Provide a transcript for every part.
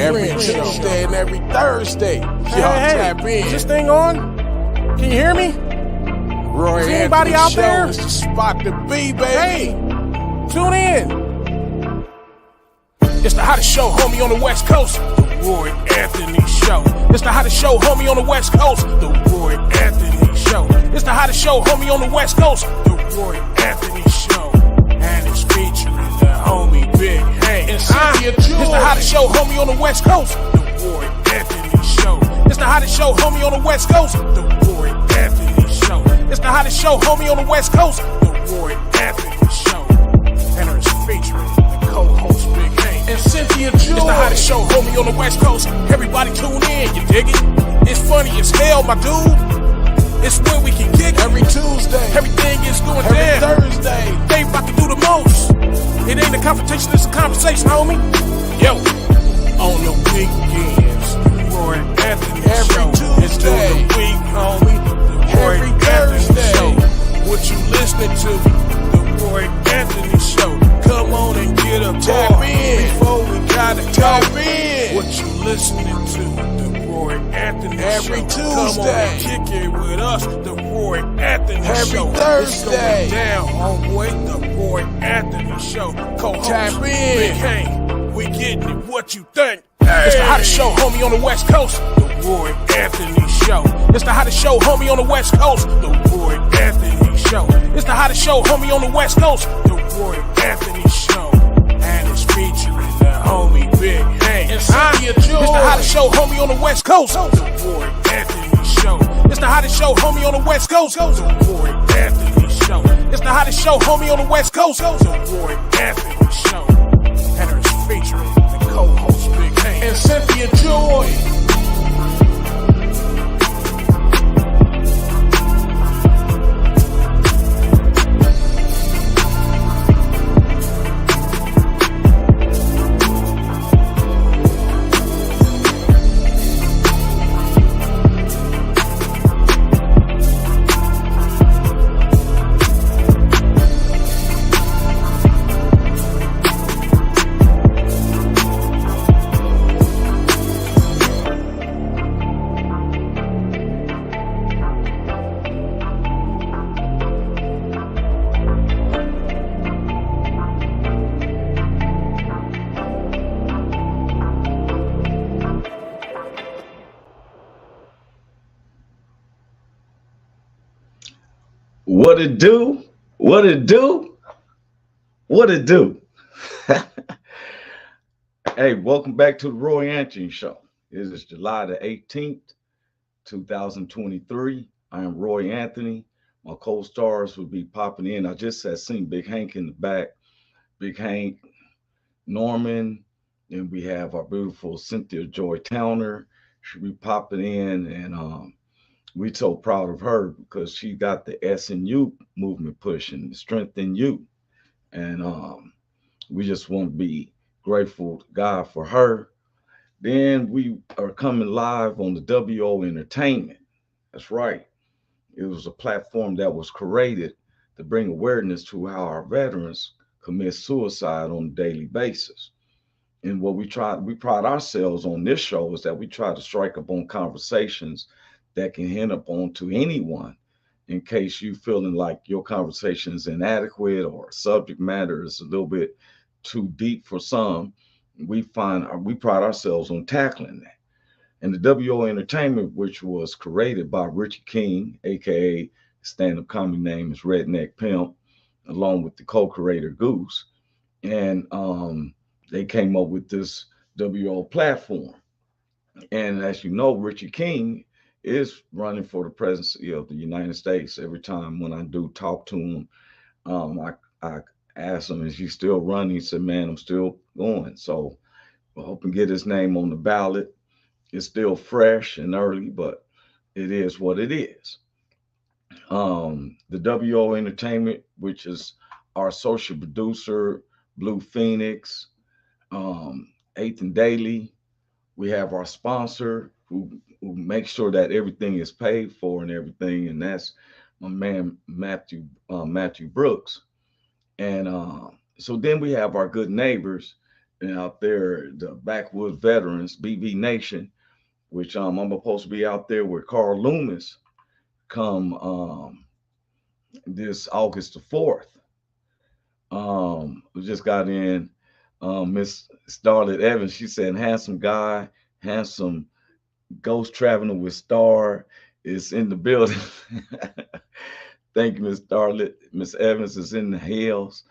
Every Tuesday and every Thursday. Y'all tap in. Is this thing on? Can you hear me? Roy Is anybody out Show there? is the spot to be, baby. Hey, tune in. It's the hottest show, homie, on the West Coast. The Roy Anthony Show. It's the hottest show, homie, on the West Coast. The Roy Anthony Show. It's the hottest show, homie, on the West Coast. The Roy Anthony Show. And it's featuring the homie Big Hank. And Cynthia. It's the hottest show, homie, on the West Coast. The Roy Anthony Show. It's the hottest show, homie, on the West Coast. The Roy Anthony Show. It's the hottest show, homie, on the West Coast. The Roy Anthony Show. And it's featuring the co-host Big Hank. And Cynthia. It's the hottest show, homie, on the West Coast. Everybody tune in, you dig it? It's funny as hell, my dude. It's when we can kick it. Every Tuesday. Everything is going every down. Thursday. They about to do the most. It ain't a confrontation, it's a conversation, homie. Yo, on the weekends, the Roy Anthony Every Show. It's Tuesday. during the week, homie. The Roy Every Anthony Thursday. Show. What you listening to? The Roy Anthony Show. Come on and get a Tap call in. before we gotta Tap go. in. What you listening to? The Roy Anthony Every Show. Come on Tuesday. and kick it with us. The Roy Anthony Every Show. Thursday. It's going down, homeboy. The Roy Anthony Show. Co-host Tap in. Big Hank. We getting it. What you think? It's the hottest show, homie, on the West Coast. The Roy Anthony Show. It's the hottest show, homie, on the West Coast. The Roy Anthony Show. It's the hottest show, homie, on the West Coast. The Roy Anthony Show. And it's featuring the homie Big Hank. And Cynthia. It's the hottest show, homie, on the West Coast. The Roy Anthony Show. It's the hottest show, homie, on the West Coast. The Roy Anthony Show. It's the hottest show, homie, on the West Coast. The Roy Anthony Show. And it's featuring the co-host Big Hank. And Cynthia Joy. What it do? What it do? What it do? Hey, welcome back to the Roy Anthony Show. It is July the 18th, 2023. I am Roy Anthony. My co-stars will be popping in. I just had seen Big Hank in the back. Big Hank, Norman, and we have our beautiful Cynthia Joy Towner. She'll be popping in, and we're so proud of her because she got the SNU movement pushing, strength in you. And we just want to be grateful to God for her. Then we are coming live on the WO Entertainment. That's right. It was a platform that was created to bring awareness to how our veterans commit suicide on a daily basis. And what we pride ourselves on this show is that we try to strike up on conversations that can hint upon to anyone in case you feeling like your conversation is inadequate or subject matter is a little bit too deep for some. We pride ourselves on tackling that. And the WO Entertainment, which was created by Richie King, aka stand-up comedy name is Redneck Pimp, along with the co-creator Goose, and they came up with this WO platform. And as you know, Richie King is running for the presidency of the United States. Every time when I do talk to him, I ask him, is he still running? He said, man, I'm still going. So I hope and get his name on the ballot. It's still fresh and early, but it is what it is. The WO Entertainment, which is our social producer, Blue Phoenix, Eighth and Daily. We have our sponsor who makes sure that everything is paid for and everything, and that's my man Matthew Brooks. And so then we have our good neighbors and out there, the Backwoods Veterans, BV Nation, which I'm supposed to be out there with Carl Loomis come this August the 4th. We just got in Miss Starlet Evans. She said, handsome guy, handsome ghost traveling with Star is in the building. Thank you, Miss Starlet. Miss Evans is in the hills.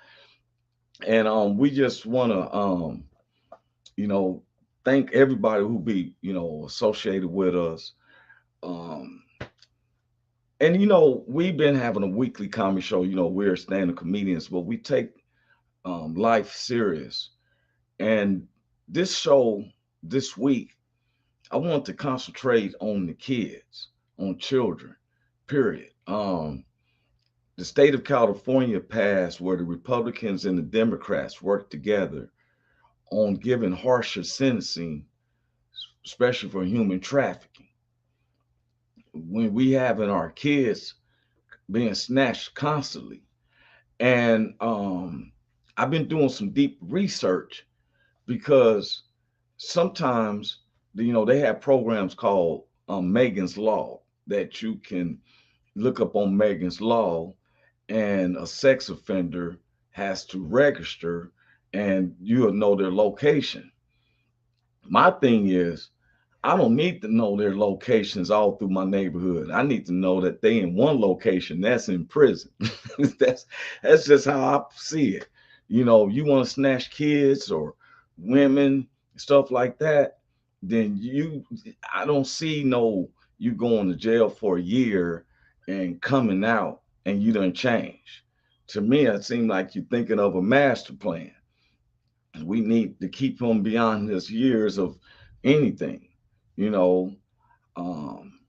And we just want to, you know, thank everybody who be, associated with us. Um, and, we've been having a weekly comedy show. We're stand-up comedians, but we take life serious. And this show this week, I want to concentrate on the kids, on children, period. The state of California passed where the Republicans and the Democrats worked together on giving harsher sentencing, especially for human trafficking. When we having our kids being snatched constantly, and I've been doing some deep research because sometimes they have programs called Megan's Law that you can look up on Megan's Law, and a sex offender has to register, and you'll know their location. My thing is, I don't need to know their locations all through my neighborhood. I need to know that they in one location that's in prison. That's just how I see it. You want to snatch kids or women, stuff like that, then I don't see no you going to jail for a year and coming out and you done change. To me, it seems like you're thinking of a master plan. We need to keep him beyond his years of anything, you know, um,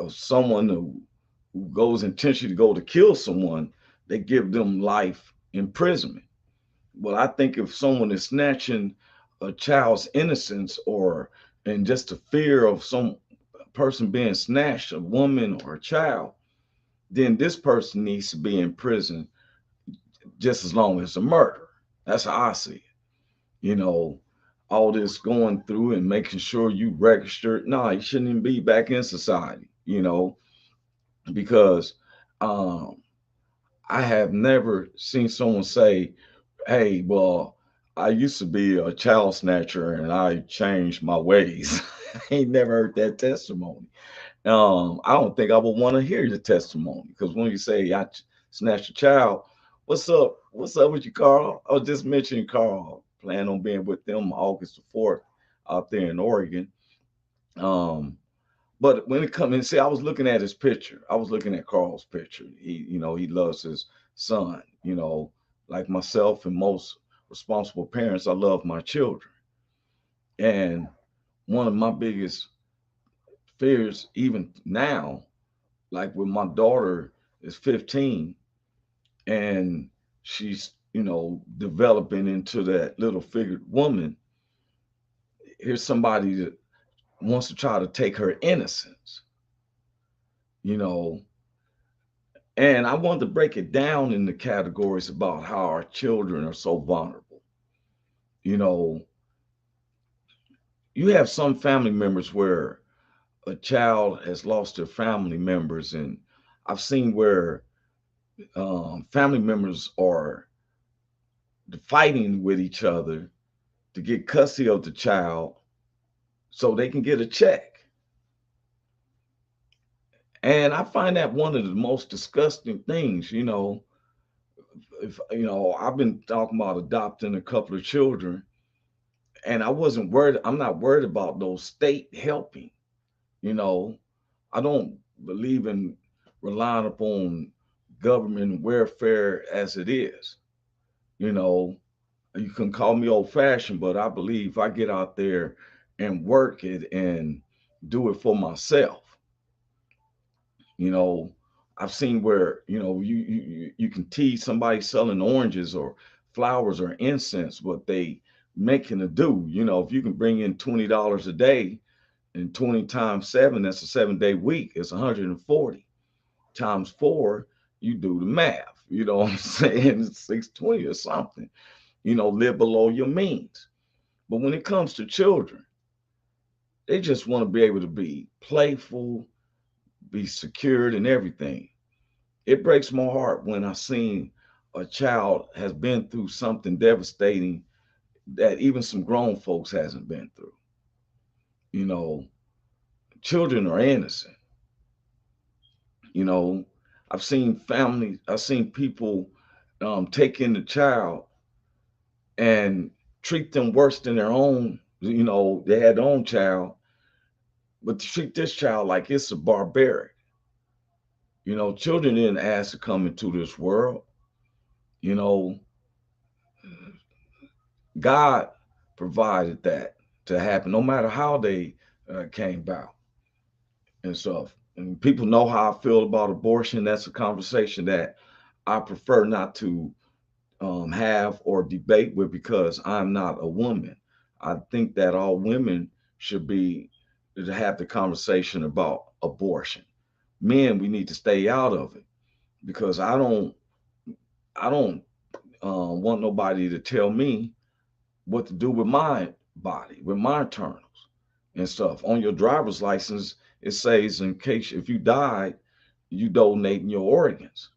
of someone who goes intentionally to go to kill someone, they give them life imprisonment. Well, I think if someone is snatching a child's innocence or and just the fear of some person being snatched, a woman or a child, then this person needs to be in prison just as long as a murder. That's how I see it. You know, all this going through and making sure you registered. No, you shouldn't even be back in society, because um, I have never seen someone say, hey, well, I used to be a child snatcher and I changed my ways. I ain't never heard that testimony. I don't think I would want to hear the testimony because when you say I snatched a child, what's up? What's up with you, Carl? I was just mentioning Carl. Plan on being with them August the 4th out there in Oregon. Um, but when it comes and see, I was looking at his picture. I was looking at Carl's picture. He loves his son. Like myself and most responsible parents, I love my children. And one of my biggest fears, even now, like when my daughter is 15 and she's, developing into that little figured woman, here's somebody that wants to try to take her innocence, you know. And I wanted to break it down into categories about how our children are so vulnerable. You know, you have some family members where a child has lost their family members, and I've seen where family members are fighting with each other to get custody of the child so they can get a check. And I find that one of the most disgusting things, if I've been talking about adopting a couple of children, and I'm not worried about those state helping, you know. I don't believe in relying upon government welfare as it is. You know, you can call me old fashioned, but I believe if I get out there and work it and do it for myself, you know, I've seen where, you can tease somebody selling oranges or flowers or incense, but they making a do. If you can bring in $20 a day and 20 times seven, that's a 7-day week. It's 140 times four. You do the math. You know what I'm saying? It's 620 or something. Live below your means. But when it comes to children, they just want to be able to be playful, be secured and everything. It breaks my heart when I seen a child has been through something devastating that even some grown folks hasn't been through. You know, children are innocent. You know, I've seen families, I've seen people take in the child and treat them worse than their own. You know, they had their own child, but to treat this child like it's a barbaric. You know, children didn't ask to come into this world. You know, God provided that to happen, no matter how they came about and stuff. And people know how I feel about abortion. That's a conversation that I prefer not to have or debate with because I'm not a woman. I think that all women should be to have the conversation about abortion. Men, we need to stay out of it because I don't want nobody to tell me what to do with my body, with my internals and stuff. On your driver's license, it says in case if you died, you donating your organs.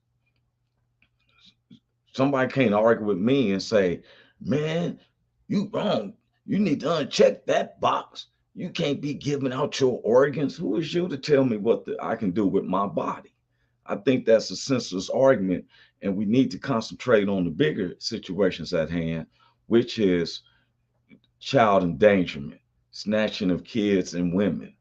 Somebody can't argue with me and say, man, you wrong. You need to uncheck that box. You can't be giving out your organs. Who is you to tell me what I can do with my body? I think that's a senseless argument, and we need to concentrate on the bigger situations at hand, which is child endangerment, snatching of kids and women.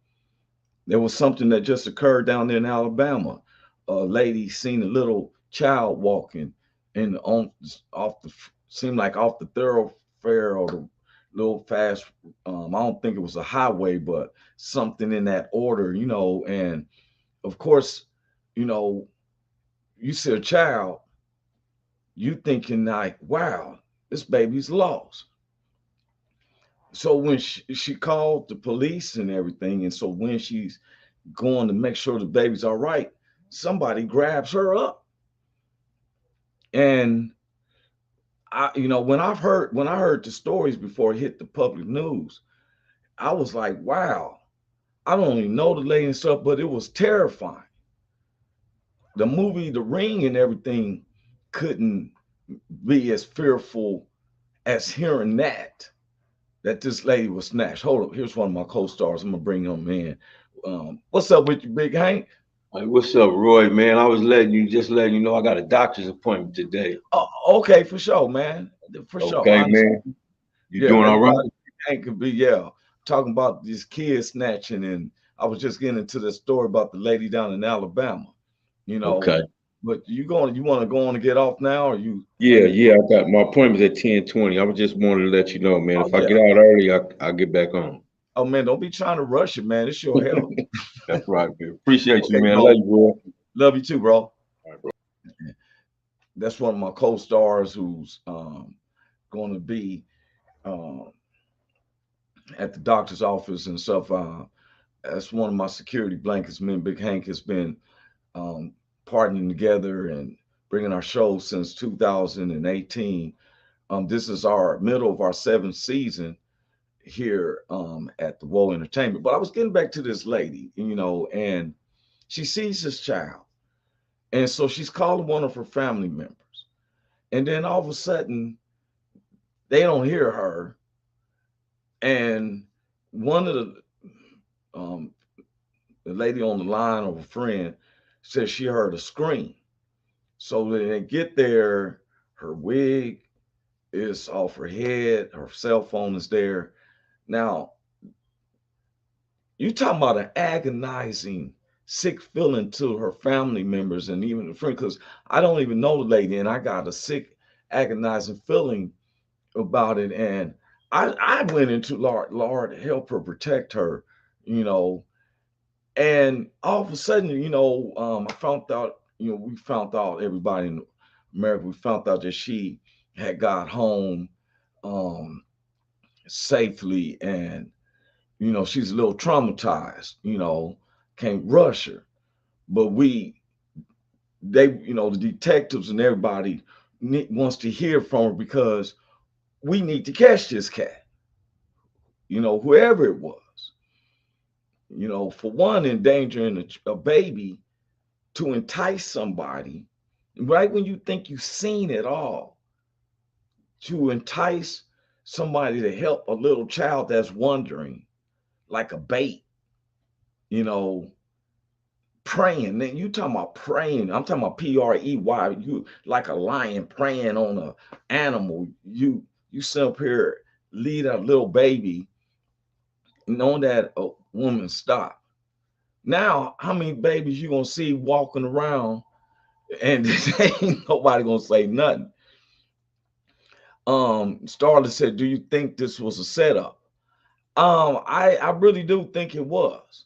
There was something that just occurred down there in Alabama. A lady seen a little child walking and on off the seemed like off the thoroughfare or the little fast. I don't think it was a highway, but something in that order, you know. And of course, you know, you see a child, you thinking like, wow, this baby's lost. So when she called the police and everything, and so when she's going to make sure the baby's all right, somebody grabs her up. And when I heard the stories before it hit the public news, I was like, wow, I don't even know the lady and stuff, but it was terrifying. The movie The Ring and everything couldn't be as fearful as hearing that this lady was snatched. Hold up, here's one of my co-stars. I'm gonna bring him in. What's up with you, Big Hank? Hey, what's up, Roy, man? I was letting you know I got a doctor's appointment today. Oh, okay, for sure, man. For sure. Okay, man. You Yeah, doing all right? everybody Hank could be, yeah. Talking about these kids snatching, and I was just getting into the story about the lady down in Alabama, you know. Okay. But you want to go on and get off now, or you Yeah, yeah. I got my appointment at 10:20. I was just wanting to let you know, man. Oh, If I yeah. get out early, I'll get back on. Oh man, don't be trying to rush it, man. It's your health. That's right, man. Appreciate you, Okay, man. bro. Love you, Roy. Love you too, bro. All right, bro. That's one of my co-stars who's going to be um, at the doctor's office and stuff. That's one of my security blankets. Me and Big Hank has been um, partnering together and bringing our show since 2018. This is our middle of our seventh season here at the Woe Entertainment. But I was getting back to this lady, you know, and she sees this child. And so she's calling one of her family members. And then all of a sudden, they don't hear her. And one of um, the lady on the line of a friend says she heard a scream. So when they get there, her wig is off her head, her cell phone is there. Now, you talking about an agonizing, sick feeling to her family members and even the friend, because I don't even know the lady, and I got a sick, agonizing feeling about it. And I went into Lord, help her, protect her, you know. And all of a sudden, you know, I found out, you know, we found out everybody in America, we found out that she had got home um, safely, and you know, she's a little traumatized, you know, can't rush her. But you know, the detectives and everybody wants to hear from her because we need to catch this cat. whoever it was, for one, endangering a baby to entice somebody, right when you think you've seen it all, to entice somebody to help a little child that's wondering, like a bait, you know, praying. Then you talking about praying. I'm talking about prey. You like a lion preying on a animal. You sit up here, lead a little baby, knowing that a woman stopped. Now, how many babies you gonna see walking around and ain't nobody gonna say nothing? Starla said, "Do you think this was a setup?" I really do think it was.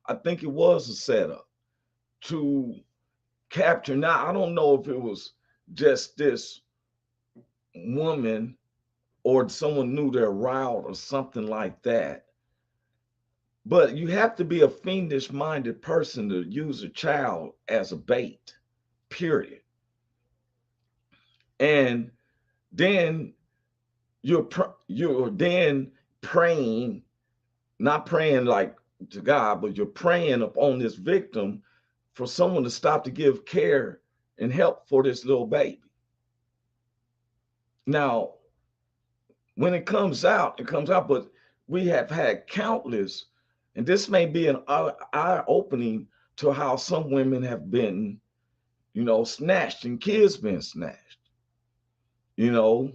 I think it was a setup to capture. Now, I don't know if it was just this woman or someone knew their route or something like that. But you have to be a fiendish minded person to use a child as a bait, period. And then you're then praying, not praying like to God, but you're praying upon this victim for someone to stop to give care and help for this little baby. Now, when it comes out, it comes out, but we have had countless, and this may be an eye opening to how some women have been, snatched and kids been snatched. You know,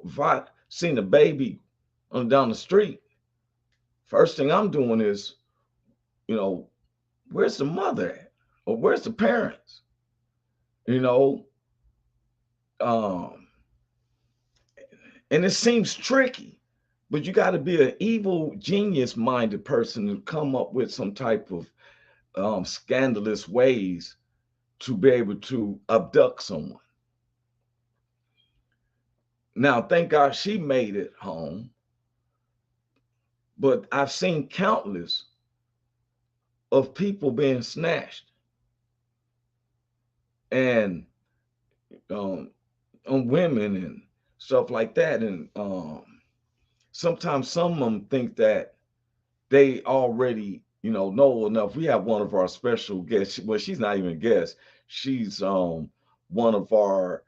if I seen a baby on down the street, first thing I'm doing is, you know, where's the mother at? Or where's the parents? You know, um, and it seems tricky, but you got to be an evil genius minded person to come up with some type of scandalous ways to be able to abduct someone. Now, thank God she made it home, but I've seen countless of people being snatched and um, on women and stuff like that. And sometimes some of them think that they already, know enough. We have one of our special guests. Well, she's not even a guest. She's one of our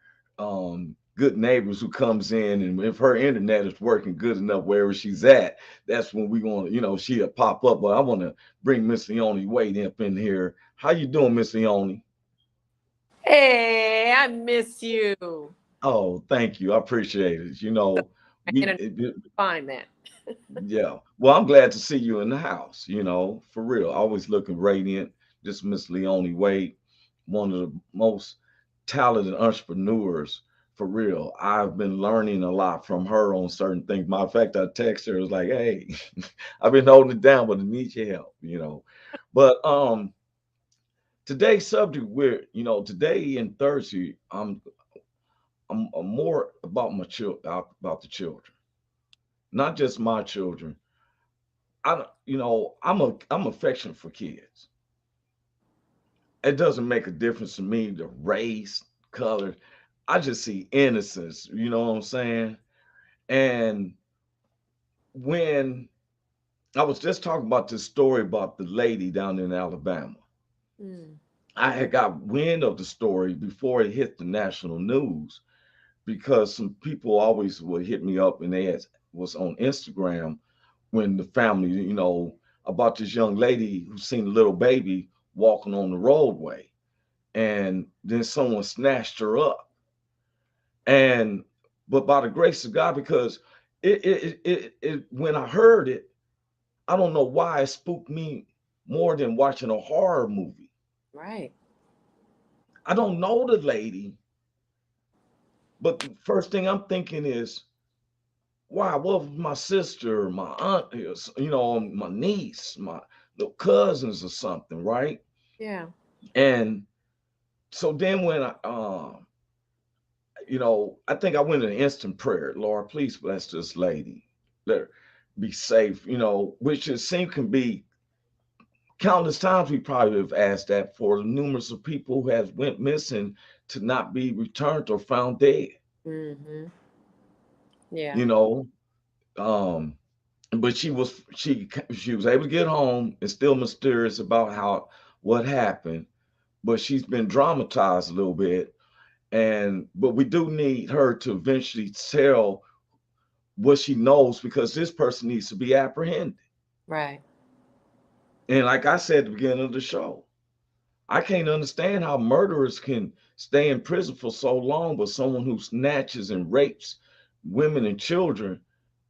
good neighbors who comes in, and if her internet is working good enough wherever she's at, that's when we want to, she'll pop up. But I want to bring Miss Leonie Wade up in here. How you doing, Miss Leonie? Hey, I miss you. Oh, thank you. I appreciate it. I We can find that. yeah. Well, I'm glad to see you in the house, for real. Always looking radiant. This Miss Leonie Wade, one of the most talented entrepreneurs, for real. I've been learning a lot from her on certain things. Matter of fact, I text her, was like, hey, I've been holding it down, but I need your help. But today's subject, today and Thursday, I'm more about my about the children, not just my children. I'm affectionate for kids. It doesn't make a difference to me the race, color. I just see innocence. You know what I'm saying? And when I was just talking about this story about the lady down in Alabama, Mm. I had got wind of the story before it hit the national news because some people always would hit me up and was on Instagram when the family, about this young lady who seen a little baby walking on the roadway, and then someone snatched her up. And but by the grace of God, because it when I heard it, I don't know why it spooked me more than watching a horror movie. Right. I don't know the lady, but the first thing I'm thinking is, wow, what if my sister, my aunt is, my niece, my little cousins or something, right? Yeah. And so then when I think I went in an instant prayer. Lord, please bless this lady. Let her be safe, which it seems can be countless times we probably have asked that for the numerous of people who have went missing to not be returned or found dead. Mm-hmm. Yeah. you know. Um, but she was able to get home. It's still mysterious about what happened, but she's been dramatized a little bit. But we do need her to eventually tell what she knows, because this person needs to be apprehended. Right. And like I said at the beginning of the show, I can't understand how murderers can stay in prison for so long, but someone who snatches and rapes women and children,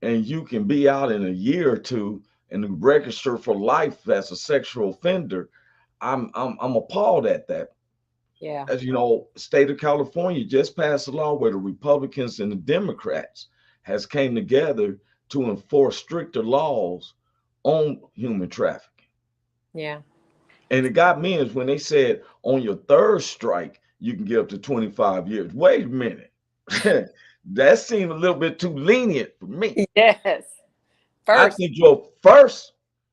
and you can be out in a year or two and register for life as a sexual offender. I'm appalled at that. Yeah. As you know, state of California just passed a law where the Republicans and the Democrats has came together to enforce stricter laws on human trafficking. Yeah. And it got me is when they said on your third strike, you can get up to 25 years. Wait a minute. That seemed a little bit too lenient for me. Yes. I First. think your first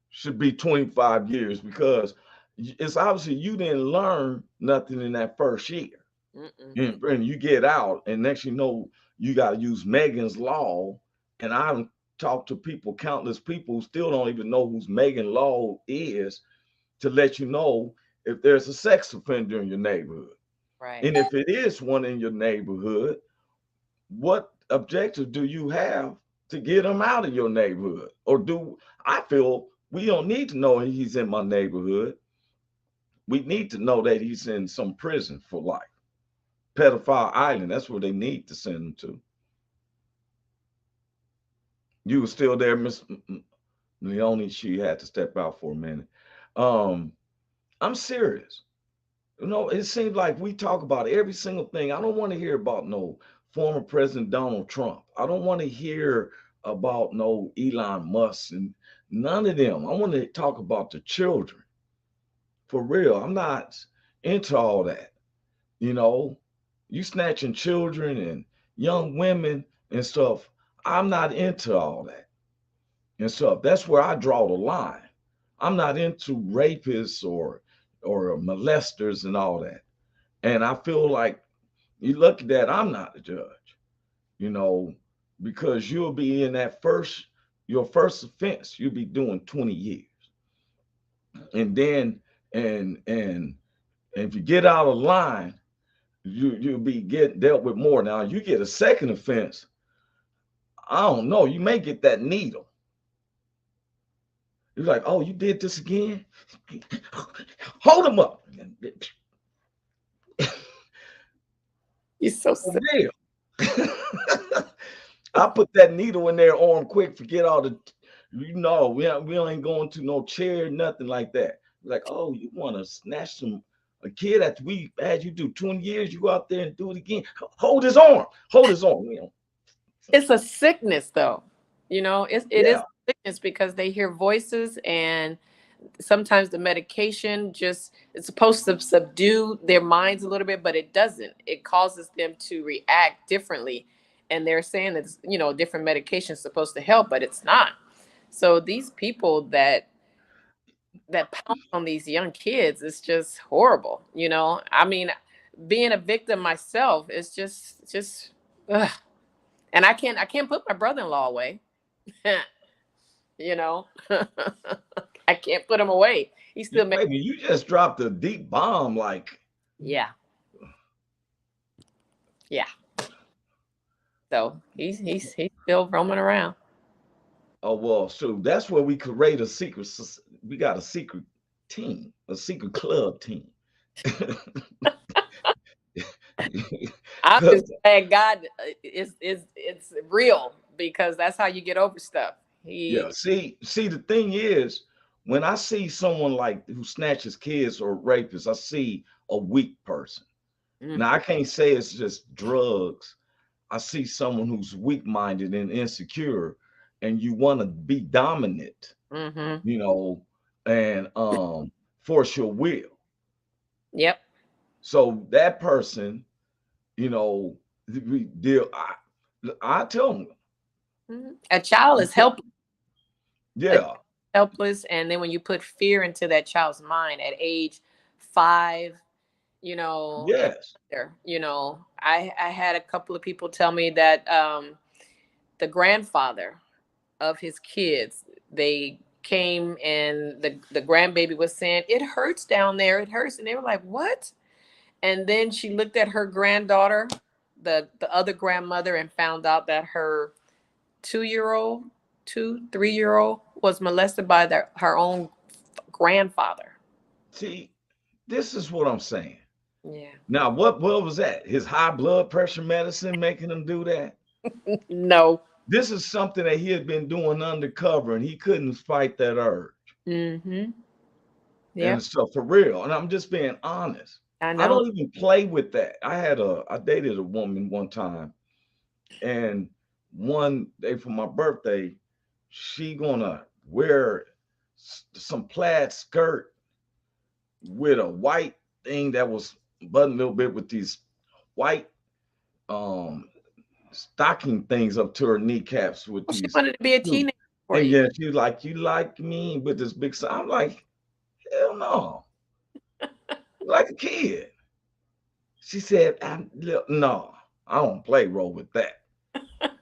should be 25 years, because it's obviously you didn't learn nothing in that first year. Mm-mm. And you get out, and next you know, you got to use Megan's Law. And I've talked to people, countless people, who still don't even know who's Megan Law is, to let you know if there's a sex offender in your neighborhood. Right. And if it is one in your neighborhood, what objective do you have to get him out of your neighborhood? Or do I feel we don't need to know he's in my neighborhood? We need to know that he's in some prison for life. Pedophile Island, that's where they need to send him to. You were still there, Miss Leonie. She had to step out for a minute. Um, I'm serious. You know, it seems like we talk about every single thing. I don't want to hear about no former President Donald Trump. I don't want to hear about no Elon Musk and none of them. I want to talk about the children. For real. I'm not into all that. You know, you snatching children and young women and stuff. I'm not into all that and stuff. That's where I draw the line. I'm not into rapists or molesters and all that. And I feel like you look at that, I'm not the judge, you know, because you'll be in your first offense, you'll be doing 20 years. And then, and if you get out of line, you'll be getting dealt with more. Now, you get a second offense, I don't know, you may get that needle. You're like, oh, you did this again? Hold him up. You're so For sick. real. I put that needle in their arm quick, forget all the, we ain't going to no chair, nothing like that. Like, oh, you want to snatch a kid after we had you do 20 years, you go out there and do it again. Hold his arm. Hold his arm. It's a sickness, though. It is Yeah. a sickness because they hear voices, and sometimes the medication just it's supposed to subdue their minds a little bit, but it doesn't. It causes them to react differently. And they're saying that different medications supposed to help, but it's not. So these people that pounce on these young kids is just horrible. I mean, being a victim myself is just ugh. And I can't put my brother-in-law away. you know I can't put him away. He still makes. Baby, you just dropped a deep bomb like, Yeah. Yeah. So he's still roaming around. oh, well, so that's where we create we got a secret team, a secret club team. I'm just Because glad God is it's real, because that's how you get over stuff. yeah, He see, the thing is, when I see someone like who snatches kids or rapists, I see a weak person. mm, Now I can't say it's just drugs. I see someone who's weak-minded and insecure, and you want to be dominant, mm-hmm. you know, and force your will. Yep. So that person, you know, we deal. I tell them, A child is helpless. A yeah, helpless, and then when you put fear into that child's mind at age 5, and yes, under, I had a couple of people tell me that the grandfather of his kids, they came and the grandbaby was saying, "It hurts down there, it hurts," and they were like, "What?" And then she looked at her granddaughter, the other grandmother, and found out that her 3-year-old was molested by her own grandfather. See, this is what I'm saying. Yeah. Now, what was that? His high blood pressure medicine making him do that? No. This is something that he had been doing undercover, and he couldn't fight that urge. Mm-hmm. Yeah. And so for real, and I'm just being honest. I I know. don't even play with that. I dated a woman one time, and one day for my birthday, she gonna wear some plaid skirt with a white thing that was buttoned a little bit with these white stocking things up to her kneecaps with Well, she these wanted to be a shoes. teenager for And you. yeah, she was like, "You like me?" With this big sign. I'm like, hell no. Like a kid. She said, no, I don't play role with that.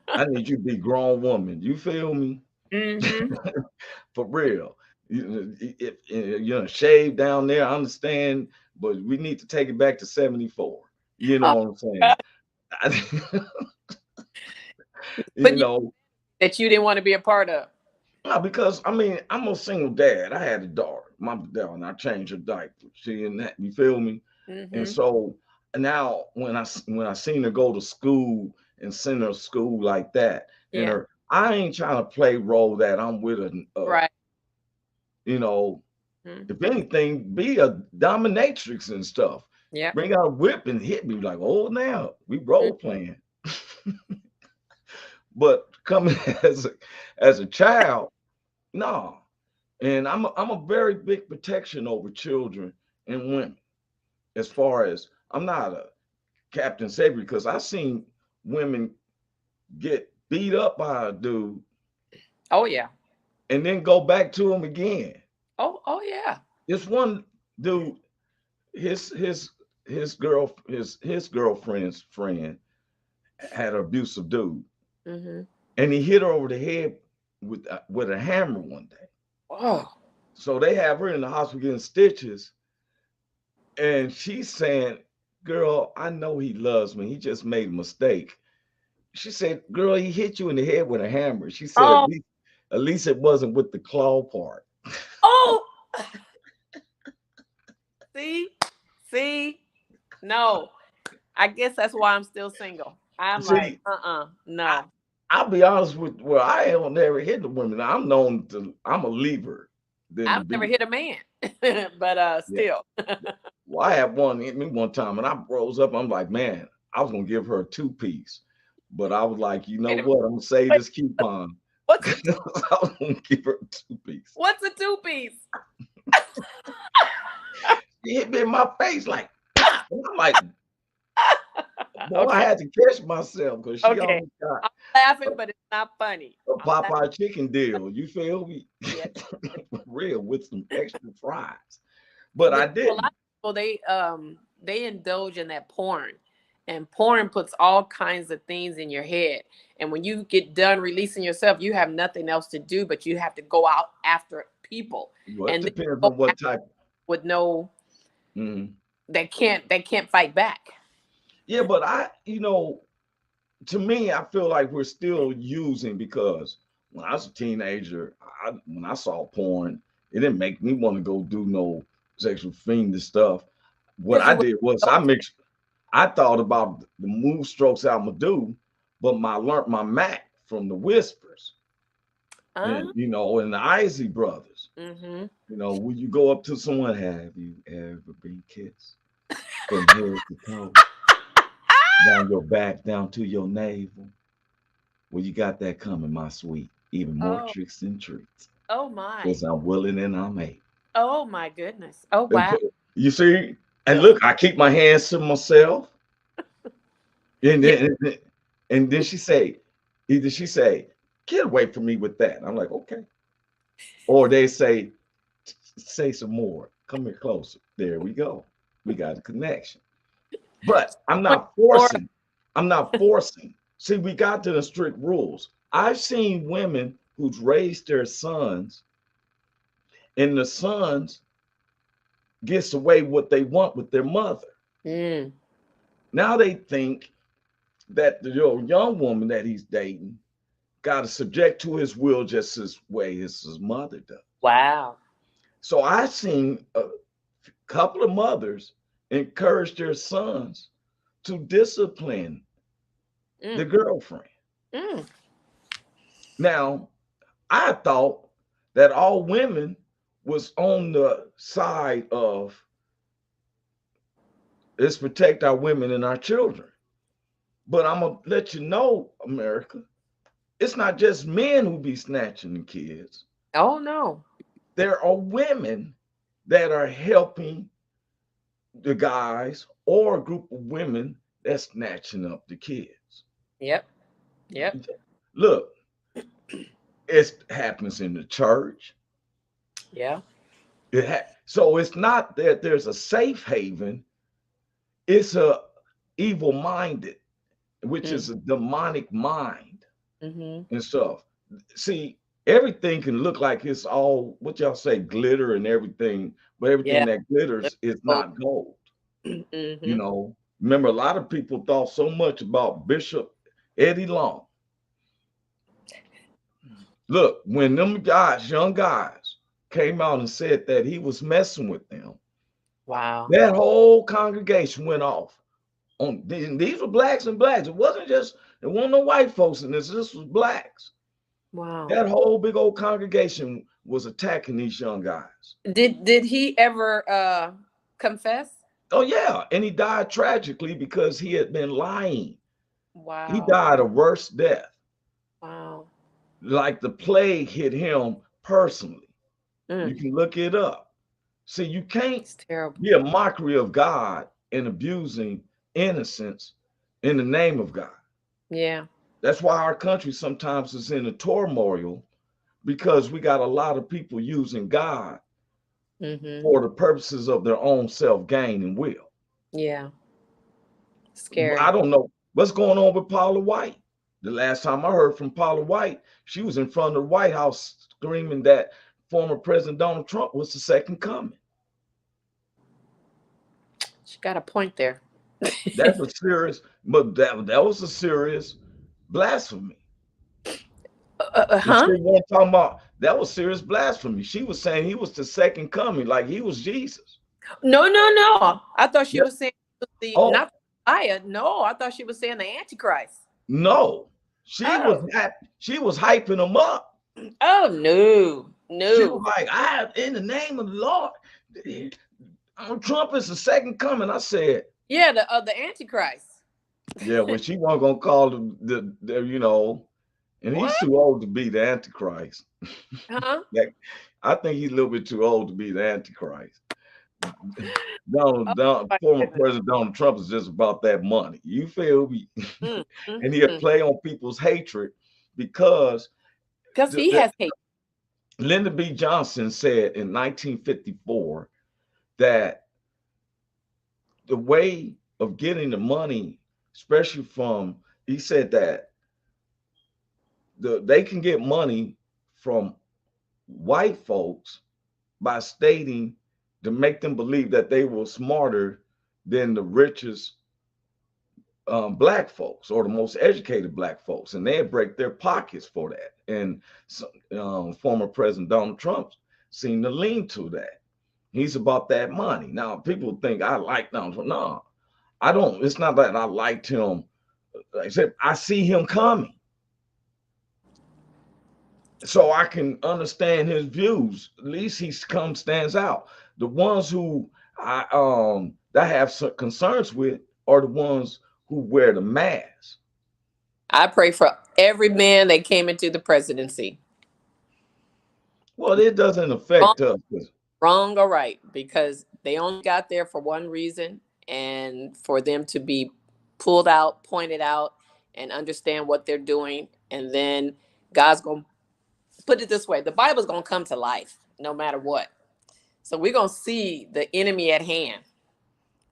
I need you to be a grown woman. You feel me? Mm-hmm. For real. If you're gonna shave down there, I understand, but we need to take it back to 74. You know Oh, what I'm saying? but you know, that you didn't want to be a part of. no, because I mean, I'm a single dad. I had a daughter, my daughter, and I changed her diaper. See, and that, you feel me? And Mm-hmm. so now when I seen her go to school and send her to school like that, and Yeah. I ain't trying to play role that I'm with her. Right. You know, Mm-hmm. if anything, be a dominatrix and stuff. Yeah. Bring out a whip and hit me like, oh, now we role playing. But coming as a child, no. And I'm a very big protection over children and women. As far as I'm not a Captain Savior, because I've seen women get beat up by a dude Oh yeah. and then go back to him again. Oh yeah. This one dude, his girlfriend's friend had an abusive dude, Mm-hmm. and he hit her over the head with a hammer one day. Oh. So they have her in the hospital getting stitches, and she's saying, "Girl, I know he loves me. He just made a mistake." She said, "Girl, he hit you in the head with a hammer." She said, Oh. At least it wasn't with the claw part." Oh. See, no. I guess that's why I'm still single. I'm See, like, no. I'll be honest with where I am never hit the women. I'm a lever than to I've never be. hit a man, but Yeah. still. Well, I had one hit me one time, and I rose up. I'm like, man, I was gonna give her a 2-piece, but I was like, you know Wait a what? I'm gonna save Wait. this coupon. What's I was gonna give her a 2-piece. what's a 2-piece? She hit me in my face like, "Ah!" And I'm like, boy, I Okay. had to catch myself because she Okay. almost got I'm laughing, but it's not funny. a I'm laughing. Popeye chicken deal. You feel me? Yeah. For real, with some extra fries. But I A didn't. lot of people they indulge in that porn, and porn puts all kinds of things in your head. And when you get done releasing yourself, you have nothing else to do, but you have to go out after people. Well, it And then depends go on what after type. with no Mhm. they can't fight back. Yeah, but to me, I feel like we're still using, because when I was a teenager, when I saw porn, it didn't make me want to go do no sexual fiendish stuff. What Because I you were did was I thought about the move strokes I'm gonna do, but I learned my Mac from the Whispers and and the Isley Brothers. mm-hmm. When you go up to someone, have you ever been kissed from head to toe, down your back, down to your navel? Well, you got that coming, my sweet. Even more Oh, tricks and treats. oh my. Because I'm willing and I'm able. Oh my goodness. Oh wow. You see? And look, I keep my hands to myself. And then she say, get away from me with that. I'm like, okay. Or they say some more. Come here closer. There we go. We got a connection. But I'm not forcing. See, we got to the strict rules. I've seen women who've raised their sons, and the sons gets away what they want with their mother. Mm. Now they think that the young woman that he's dating got to subject to his will just as way as his mother does. Wow. So I've seen a couple of mothers encourage their sons to discipline the girlfriend. Mm. Now, I thought that all women was on the side of let's protect our women and our children. But I'm gonna let you know, America, it's not just men who be snatching the kids. Oh no. There are women that are helping the guys or a group of women that's snatching up the kids. Yep. Yep. Look, it happens in the church. Yeah. So it's not that there's a safe haven. It's a evil-minded, which is a demonic mind and stuff. See, everything can look like it's all what y'all say, glitter and everything, but everything that glitters is not gold. You know, remember a lot of people thought so much about Bishop Eddie Long. Look, when them guys, young guys, came out and said that he was messing with them, wow, that whole congregation went off. On these were blacks and blacks. It wasn't no white folks in this. This was blacks. wow. That whole big old congregation was attacking these young guys. Did he ever confess? Oh yeah, and he died tragically because he had been lying. Wow. He died a worse death. Wow. Like the plague hit him personally. Mm. You can look it up. See, you can't It's terrible. be a mockery of God and abusing innocence in the name of God. Yeah. That's why our country sometimes is in a turmoil, because we got a lot of people using God for the purposes of their own self-gain and will. Yeah. Scary. I don't know what's going on with Paula White. The last time I heard from Paula White, she was in front of the White House screaming that former President Donald Trump was the second coming. She got a point there. That's a serious, but that was a serious blasphemy. Huh? Talking about that was serious blasphemy. She was saying he was the second coming, like he was Jesus. No. I thought she was saying not the Messiah. No, I thought she was saying the Antichrist. No, she was hyping him up. Oh no. She was like, in the name of the Lord, Trump is the second coming. I said, yeah, the Antichrist. Yeah, when she wasn't gonna call the you know, and he's too old to be the Antichrist. Huh? I think he's a little bit too old to be the Antichrist. Former President Donald Trump is just about that money. You feel me? And he'll play on people's hatred because he has hate. Lyndon B. Johnson said in 1954 that the way of getting the money, especially from, he said that they can get money from white folks by stating to make them believe that they were smarter than the richest black folks or the most educated black folks, and they'd break their pockets for that. And former President Donald Trump seemed to lean to that. He's about that money. Now, people think I like Donald Trump. No, I don't. It's not that I liked him. Like I said, I see him coming, so I can understand his views. At least he stands out. The ones who I have some concerns with are the ones who wear the mask. I pray for every man that came into the presidency. Well, it doesn't affect us. Wrong or right, because they only got there for one reason, and for them to be pulled out, pointed out, and understand what they're doing. And then God's going to put it this way. The Bible's going to come to life no matter what. So we're going to see the enemy at hand,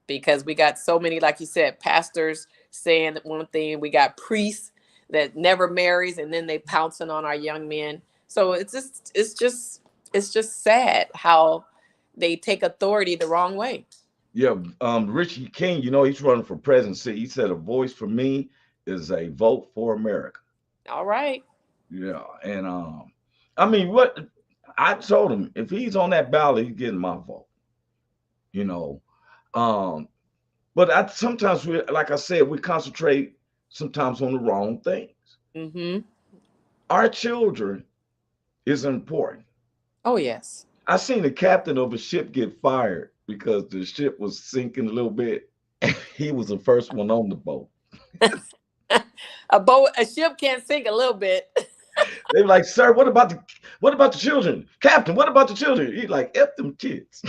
because we got so many, like you said, pastors saying one thing. We got priests that never marries, and then they pouncing on our young men. So it's just sad how they take authority the wrong way. Yeah, Richie King, he's running for presidency. He said a voice for me is a vote for America. All right. Yeah, and I mean, what I told him, if he's on that ballot, he's getting my vote. You know, um, but sometimes like I said, we concentrate sometimes on the wrong things. Mm-hmm. Our children is important. Oh, yes. I seen the captain of a ship get fired because the ship was sinking a little bit. He was the first one on the boat. A ship can't sink a little bit. They were like, "Sir, what about the children? Captain, what about the children?" He's like, "F them kids."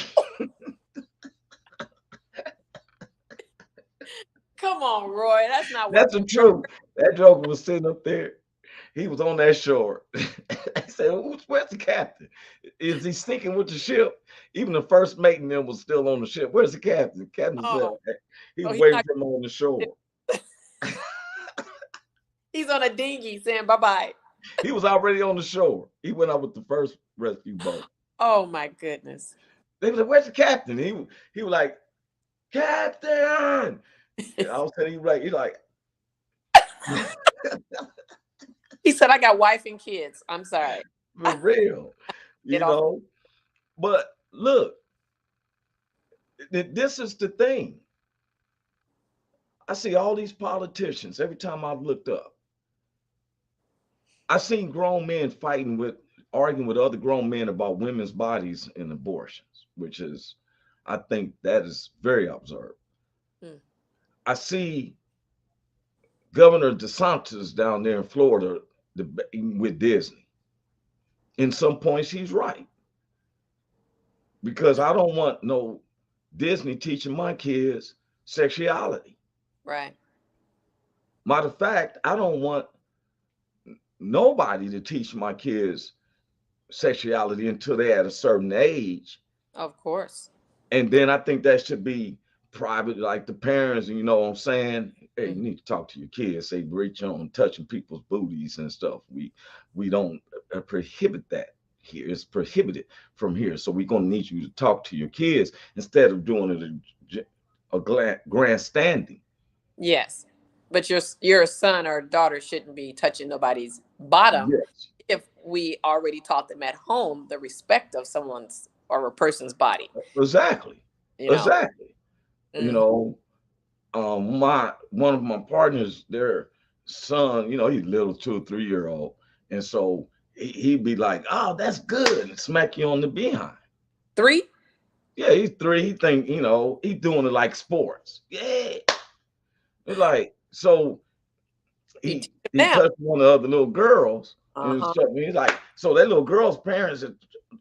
Come on, Roy. That's not what. That's the truth. That joker was sitting up there. He was on that shore. I said, "Where's the captain? Is he sinking with the ship?" Even the first mate and them was still on the ship. Where's the captain? The captain Oh. said, he was He's waiting not- for him on the shore. He's on a dinghy saying bye-bye. He was already on the shore. He went out with the first rescue boat. Oh, my goodness. They was like, "Where's the captain?" He was like, "Captain!" And all of a sudden he's like, He said, I got wife and kids. I'm sorry. for real, you Get off. know. But look, this is the thing. I see all these politicians every time I've looked up. I've seen grown men arguing with other grown men about women's bodies and abortions, which is, I think that is very absurd. I see Governor DeSantis down there in Florida debating with Disney. In some points, he's right. Because I don't want no Disney teaching my kids sexuality. Right. Matter of fact, I don't want nobody to teach my kids sexuality until they're at a certain age. Of course. And then I think that should be private, like the parents, you know what I'm saying? Hey, you need to talk to your kids. They reach on touching people's booties and stuff. We don't prohibit that here. It's prohibited from here. So we're going to need you to talk to your kids instead of doing it a grandstanding. Yes. But your son or daughter shouldn't be touching nobody's bottom. Yes. If we already taught them at home the respect of someone's or a person's body. Exactly. Exactly. Mm-hmm. You know, one of my partners, their son, he's little 2 or 3 year old, and so he'd be like, "Oh, that's good," and smack you on the behind. 3? Yeah, he's 3. He think he's doing it like sports. Yeah, it's like so. He touched one of the other little girls, and he's like, so that little girl's parents,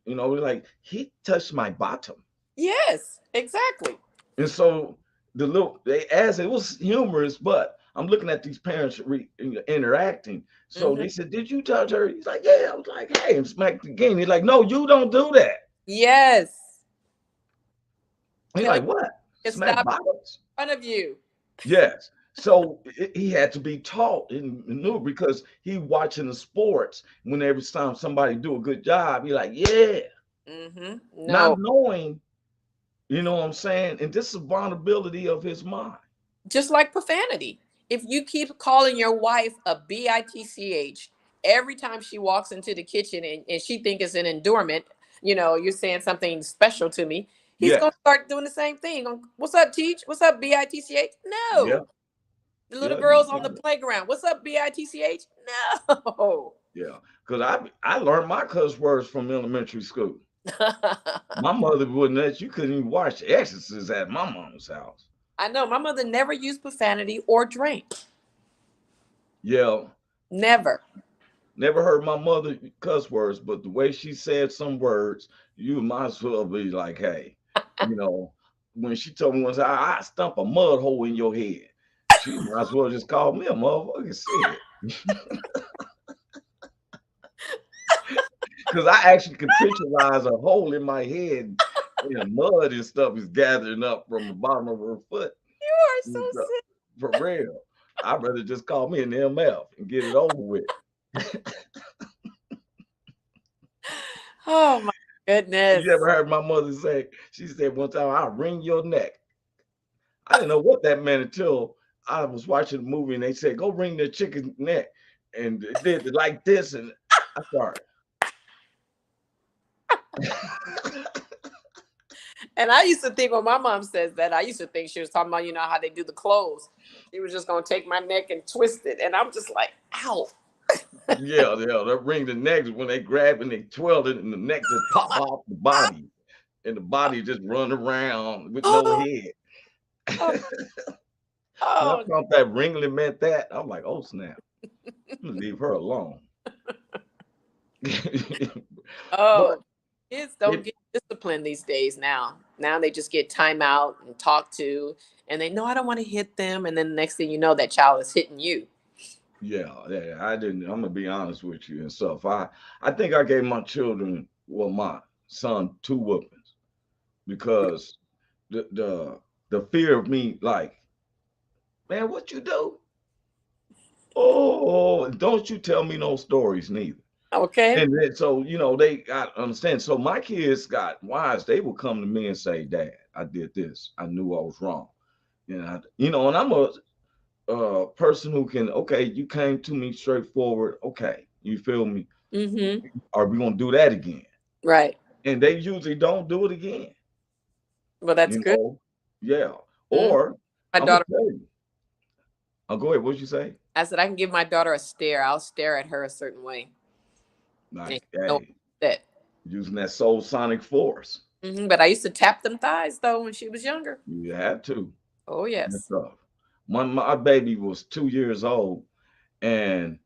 were like, "He touched my bottom." Yes, exactly. And so they asked, it was humorous, but I'm looking at these parents interacting. So they said, "Did you touch her?" He's like, "Yeah." I was like, "Hey," and smacked again. He's like, "No, you don't do that." Yes. He's like, "What? Smack bottoms?" In front of you. Yes. So he had to be taught and knew because he watching the sports. When every time somebody do a good job, he like, "Yeah." No. Not knowing, you know what I'm saying? And this is vulnerability of his mind. Just like profanity. If you keep calling your wife a bitch every time she walks into the kitchen and she thinks it's an endurement, you're saying something special to me, he's going to start doing the same thing. What's up, Teach? What's up, bitch? No. Yeah. The little girls on the playground. What's up, bitch? No. Yeah, because I learned my cuss words from elementary school. My mother wouldn't let you couldn't even watch The Exorcist at my mom's house. I know my mother never used profanity or drank. Yeah. Never heard my mother cuss words, but the way she said some words, you might as well be like, "Hey," when she told me once, "I stump a mud hole in your head," she might as well just call me a motherfucker. Because I actually could visualize a hole in my head and mud and stuff is gathering up from the bottom of her foot. You are so sick. For real. I'd rather just call me an MF and get it over with. Oh my goodness. You ever heard my mother say, she said one time, I'll wring your neck. I didn't know what that meant until I was watching a movie and they said, go wring the chicken's neck. And it did it like this. And I started. And I used to think when my mom says that, I used to think she was talking about, you know, how they do the clothes. She was just going to take my neck and twist it. And I'm just like, ow. Yeah, they wring the necks when they grab and they twirl it and the neck just pop off the body. And the body just run around with no head. Oh. When I found that Ringling meant that, I'm like, oh snap. Leave her alone. Oh, kids don't get disciplined these days now. Now they just get time out and talked to, and they know I don't want to hit them. And then the next thing you know, that child is hitting you. Yeah, I didn't. I'm gonna be honest with you and stuff. I think I gave my children, well, my son, 2 whoopings because the fear of me, like, man, what you do? Oh, don't you tell me no stories neither. Okay. And then, so, you know, they got understand. So my kids got wise. They would come to me and say, Dad, I did this. I knew I was wrong. And and I'm a person who can, okay, you came to me straightforward. Okay. You feel me? Mm-hmm. Are we going to do that again? Right. And they usually don't do it again. Well, that's good. Yeah. Mm-hmm. Or my daughter. Oh, go ahead. What'd you say? I said I can give my daughter a stare. I'll stare at her a certain way. Like, using that soul sonic force. Mm-hmm. But I used to tap them thighs though when she was younger. You had to. Oh yes. My baby was 2 years old, and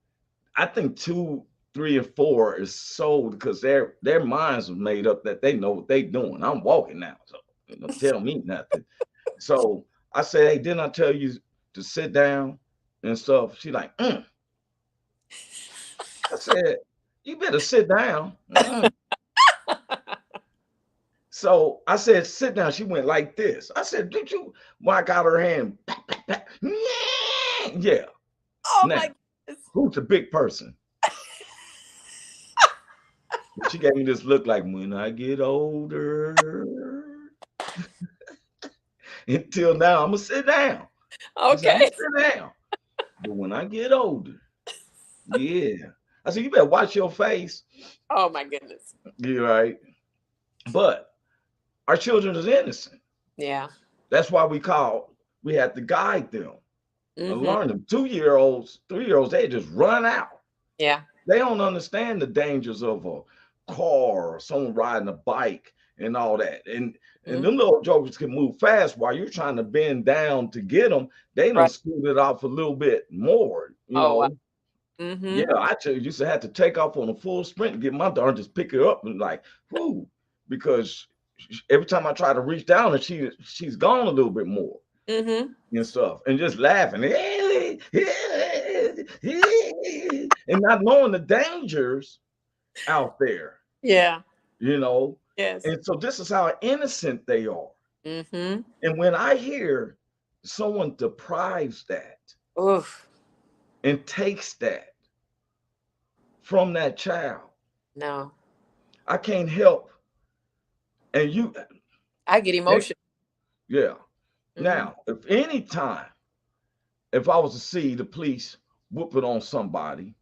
I think 2, 3, and 4 is so because their minds are made up that they know what they're doing. I'm walking now, so don't tell me nothing. So I said, hey, didn't I tell you to sit down and stuff? She like, I said, you better sit down. So I said, sit down. She went like this. I said, did you? Well, I got her hand. Yeah. Oh now, my goodness. Who's the big person? She gave me this look like, when I get older. Until now, I'm going to sit down. Okay. Sit down. But when I get older, yeah. I said, you better watch your face. Oh my goodness. You're right. But our children is innocent. Yeah. That's why we have to guide them and learn them. 2-year-olds, 3-year-olds, they just run out. Yeah. They don't understand the dangers of a car or someone riding a bike and all that. And them little jokers can move fast while you're trying to bend down to get them. They don't scoot it off a little bit more, you know. Wow. Yeah, I used to have to take off on a full sprint and get my daughter just pick her up and like, whoo, because every time I try to reach down and she's gone a little bit more and stuff and just laughing and not knowing the dangers out there. Yeah. You know? Yes. And so this is how innocent they are. And when I hear someone deprives that and takes that from that child, no, I can't help. And I get emotional. Yeah. Now, if I was to see the police whooping on somebody,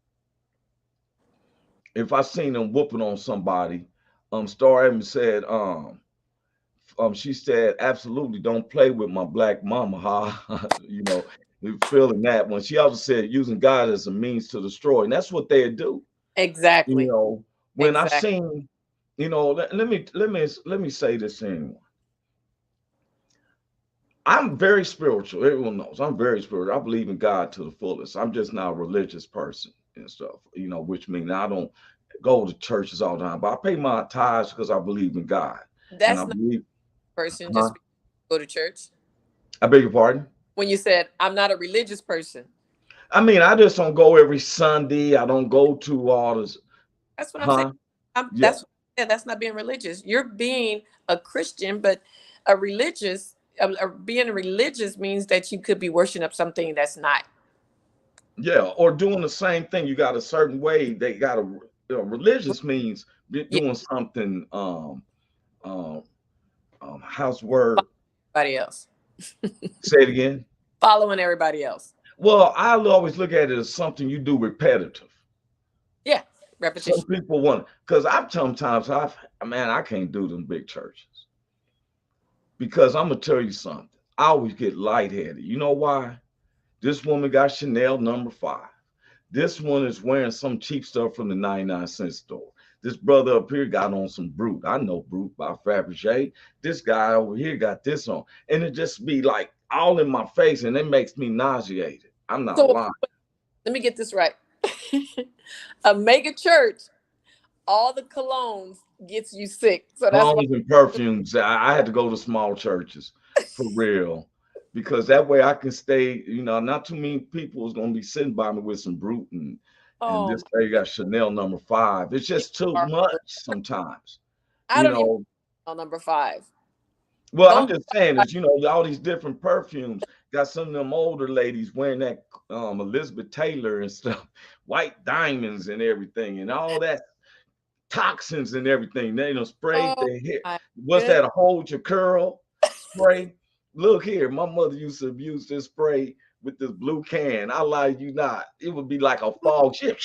if I seen them whooping on somebody, Star Evans said, she said, absolutely don't play with my black mama, huh? You know, feeling that one. She also said using God as a means to destroy, and that's what they do. Exactly. You know, when I've seen, you know, let me say this thing. I'm very spiritual. Everyone knows I'm very spiritual. I believe in God to the fullest. I'm just not a religious person and stuff, you know, which means I don't go to churches all the time, but I pay my tithes because I believe in God. That's not person just go to church. I beg your pardon? When you said I'm not a religious person. I mean, I just don't go every Sunday. I don't go to all this. That's what I'm saying. That's not being religious. You're being a Christian, but being religious means that you could be worshiping up something that's not Yeah, or doing the same thing. You got a certain way. They got a religious means Yeah, doing something. Um, how's the word? everybody else. Say it again. Following everybody else. Well, I always look at it as something you do repetitive. Yeah, Some repetition. people want because I've sometimes I can't do them big churches because I'm gonna tell you something. I always get lightheaded. You know why? This woman got Chanel #5. This one is wearing some cheap stuff from the 99-cent store. This brother up here got on some Brute. I know Brute by Fabergé. This guy over here got this on. And it just be like all in my face and it makes me nauseated. I'm not So lying. let me get this right. A mega church, all the colognes gets you sick. So that's why. Colognes and perfumes. I had to go to small churches for real. Because that way I can stay, not too many people is gonna be sitting by me with some Brute and Oh, this guy got Chanel #5. It's you just too are. much sometimes. I You don't even know, know #5. well, I'm Don't. just saying is, all these different perfumes got some of them older ladies wearing that Elizabeth Taylor and stuff, white diamonds and everything, and all that toxins and everything. They sprayed Oh their hair. my What's goodness. that? A hold your curl spray. Look here, my mother used to use this spray with this blue can. I lie you not. It would be like a fog ship.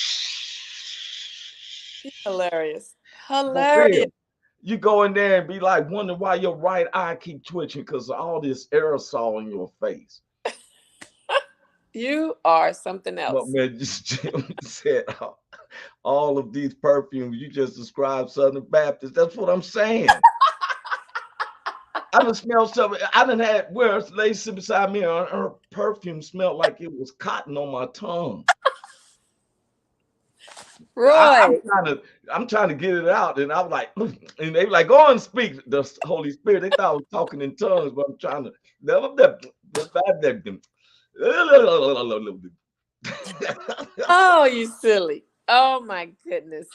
Hilarious. For Hilarious. real. You go in there and be like, wondering why your right eye keep twitching because of all this aerosol in your face. You are something But else. man, just Jim said all of these perfumes you just described Southern Baptist. That's what I'm saying. I done smelled something. I done had where a lady sit beside me, and her perfume smelled like it was cotton on my tongue. I, I'm Roy. trying to, I'm trying to get it out, and I'm like, and they like, go and speak the Holy Spirit. They thought I was talking in tongues, but I'm trying to. Oh, you silly. Oh my goodness.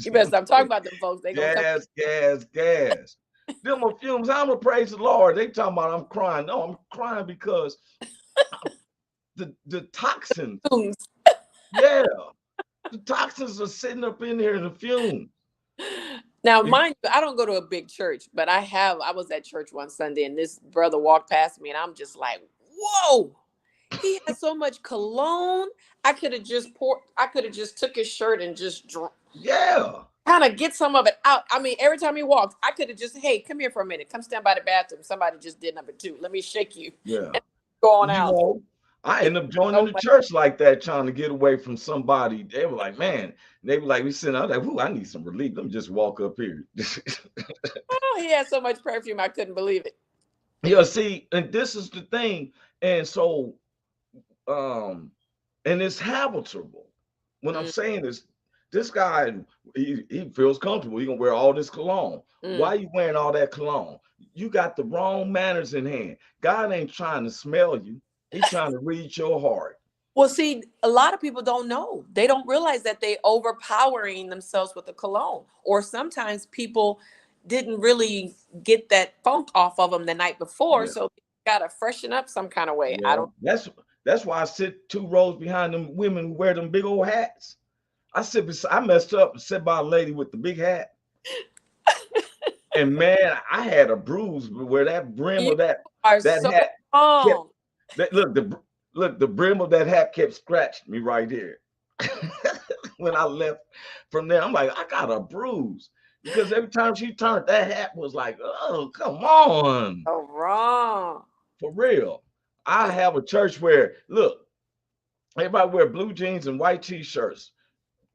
You better stop talking about them folks. They gonna come. Gas, gas, gas. Them are fumes. I'm gonna praise the Lord. They talking about I'm crying. No, I'm crying because the toxins. Yeah, the toxins are sitting up in here in the fume. Now, mind you, I don't go to a big church, but I was at church one Sunday and this brother walked past me and I'm just like, whoa, he has so much cologne. I could have just took his shirt and just Yeah, kind of get some of it out. I mean, every time he walked, I could have just, hey, come here for a minute. Come stand by the bathroom. Somebody just did #2. Let me shake you yeah. and go on You out. know, I end up joining So the much. church like that, trying to get away from somebody. They were like, man, they were like, we sitting out like, ooh, I need some relief. Let me just walk up here. Oh, he had so much perfume, I couldn't believe it. Yeah, see, and this is the thing. And so, um, and it's habitable. What I'm Mm, saying is, this guy, he feels comfortable. He gonna wear all this cologne. mm. Why you wearing all that cologne? You got the wrong manners in hand. God ain't trying to smell you. He trying to read your heart. Well, see, a lot of people don't know. They don't realize that they overpowering themselves with the cologne. Or sometimes people didn't really get that funk off of them the night before, Yeah, so they gotta freshen up some kind of way. I yeah. don't. That's why I sit 2 rows behind them women who wear them big old hats. I messed up and sit by a lady with the big hat. And man, I had a bruise where that brim You of are that so hat kept wrong. the brim of that hat kept scratching me right here. When I left from there, I'm like, I got a bruise because every time she turned, that hat was like, oh, come on, So wrong. for real. I have a church where look, everybody wear blue jeans and white t-shirts.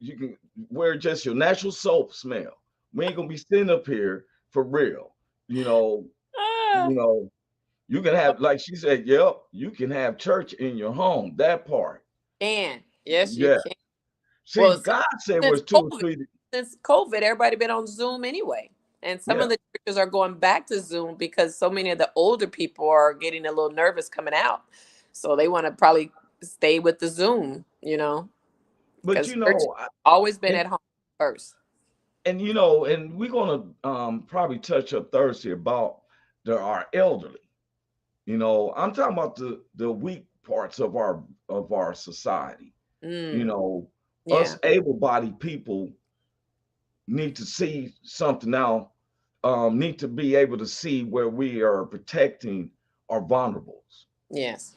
You can wear just your natural soap smell. We ain't gonna be sitting up here for real. You know, Ah, you know, you can have, like she said, yep, you can have church in your home. That part. can. Yes, you Yeah. can. See, Well, God said since was two or COVID, three. since COVID, everybody been on Zoom anyway. And some Yeah. of the churches are going back to Zoom because so many of the older people are getting a little nervous coming out. So they want to probably stay with the Zoom, But because church I, always been and, at home first. and we're gonna probably touch up Thursday about our elderly. I'm talking about the weak parts of our society. You know, Yeah. us able-bodied people need to see something now, need to be able to see where we are protecting our vulnerables. Yes.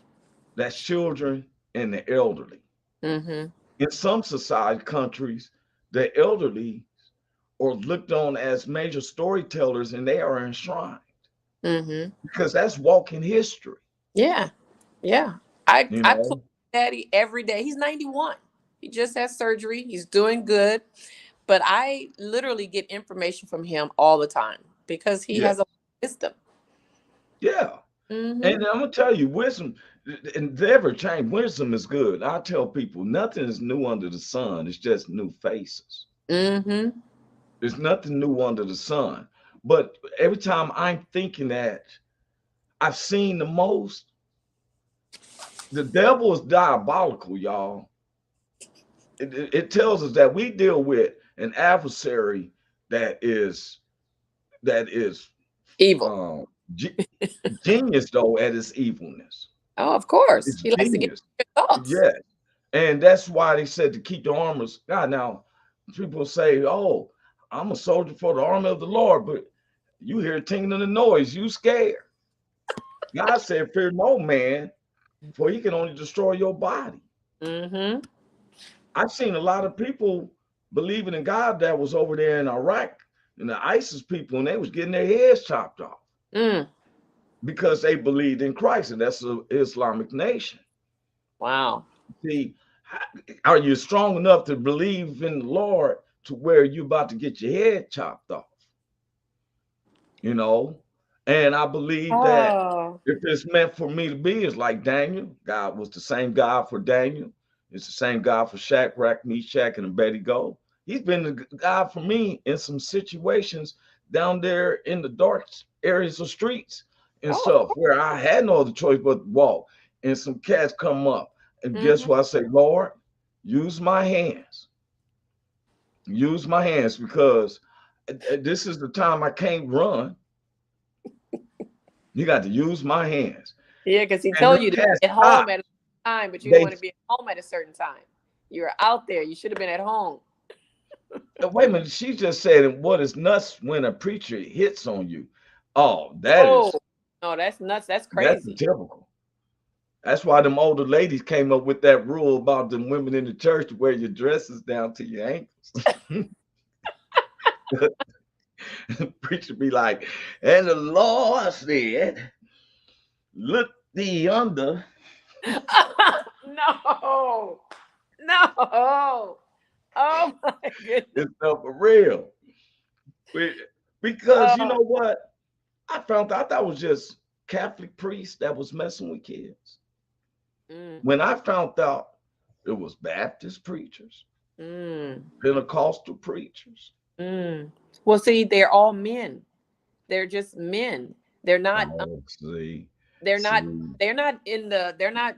That's children and the elderly. Mm-hmm. In some society countries, the elderly are looked on as major storytellers and they are enshrined Mm-hmm. because that's walking history. Yeah. Yeah. I You I play know, Daddy every day. He's 91. He just had surgery. He's doing good. But I literally get information from him all the time because he yeah, has a wisdom. yeah. Mm-hmm. And I'm gonna tell you, wisdom and never change. Wisdom is good. I tell people nothing is new under the sun. It's just new faces. Mm-hmm. There's nothing new under the sun. But every time I'm thinking that I've seen the most, the devil is diabolical, y'all. It tells us that we deal with an adversary that is that is Evil. um, ge- genius though at its evilness. Oh, of course. It's He likes to get genius. your thoughts. Yes. And that's why they said to keep the armors. God, now people say, "Oh, I'm a soldier for the army of the Lord," but you hear tingling the noise, you scared. God said, "Fear no man, for he can only destroy your body." Mm-hmm. I've seen a lot of people believing in God that was over there in Iraq and the ISIS people, and they was getting their heads chopped off Mm. because they believed in Christ, and that's an Islamic nation. Wow. See, are you strong enough to believe in the Lord to where you're about to get your head chopped off? You know, and I believe that Oh. if it's meant for me to be, it's like Daniel. God was the same God for Daniel. It's the same God for Shadrach, Meshach, and Abednego. He's been the God for me in some situations down there in the dark areas of streets and Oh, of stuff course. where I had no other choice but to walk. And some cats come up. And guess Mm-hmm. what? I say, Lord, use my hands. Use my hands because this is the time I can't run. You got to use my hands. Yeah, because he And told them you to cats be at home stop. at a time, but you didn't They want to be at home at a certain time. You were out there. You should have been at home. wait a minute. She just said, "What is nuts when a preacher hits on you?" Oh, Oh, no, that's nuts. That's that's crazy. typical. That's why them older ladies came up with that rule about them women in the church to wear your dresses down to your ankles. Preacher be like, "And the Lord said, look thee under." No, no. Oh my goodness. It's stuff for real. Because you Oh, know what? I found out that was just Catholic priests that was messing with kids. mm, When I found out it was Baptist preachers, mm, Pentecostal preachers. mm. Well, see, they're all men. They're just men. They're not. Oh, see, They're not. see. They're not in the. They're not